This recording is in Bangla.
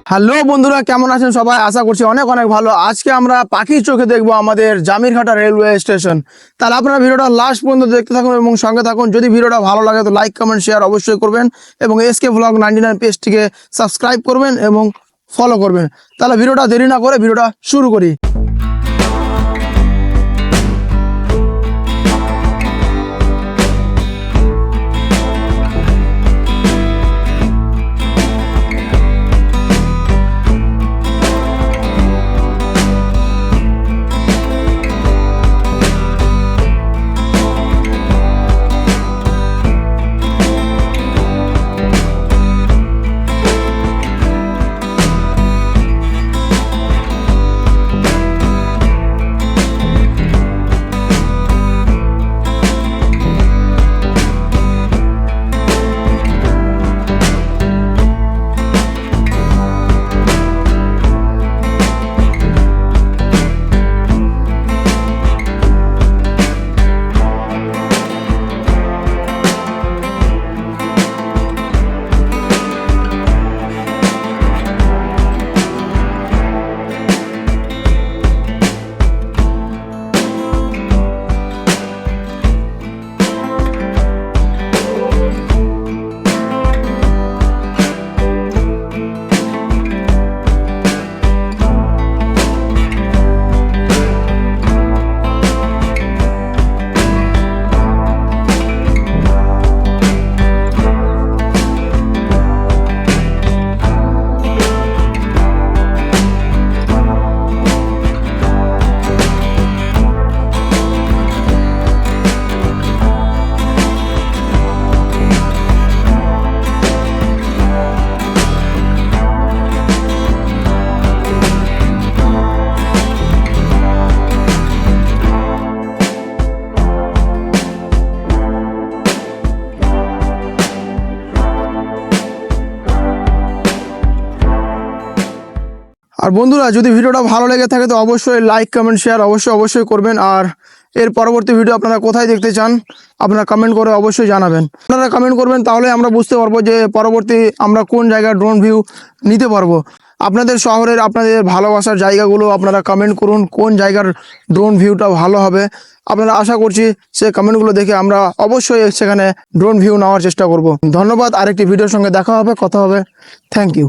হ্যালো বন্ধুরা, কেমন আছেন সবাই? আশা করছি অনেক অনেক ভালো। আজকে আমরা পাখির চোখে দেখবো আমাদের জামিরঘাটা রেলওয়ে স্টেশন। তাহলে আপনারা ভিডিওটা লাস্ট পর্যন্ত দেখতে থাকুন এবং সঙ্গে থাকুন। যদি ভিডিওটা ভালো লাগে তো লাইক কমেন্ট শেয়ার অবশ্যই করবেন এবং এসকে ব্লগ 99 পেজটিকে সাবস্ক্রাইব করবেন এবং ফলো করবেন। তাহলে ভিডিওটা দেরি না করে ভিডিওটা শুরু করি। আর বন্ধুরা, যদি ভিডিওটা ভালো লেগে থাকে তো অবশ্যই লাইক কমেন্ট শেয়ার অবশ্যই করবেন। আর এর পরবর্তী ভিডিও আপনারা কোথায় দেখতে চান আপনারা কমেন্ট করে অবশ্যই জানাবেন। আপনারা কমেন্ট করবেন, তাহলে আমরা বুঝতে পারবো যে পরবর্তী আমরা কোন জায়গায় ড্রোন ভিউ নিতে পারবো। আপনাদের শহরের আপনাদের ভালোবাসার জায়গাগুলো আপনারা কমেন্ট করুন, কোন জায়গার ড্রোন ভিউটা ভালো হবে। আপনারা আশা করছি সেই কমেন্টগুলো দেখে আমরা অবশ্যই সেখানে ড্রোন ভিউ নেওয়ার চেষ্টা করব। ধন্যবাদ। আরেকটি ভিডিওর সঙ্গে দেখা হবে, কথা হবে। Thank you.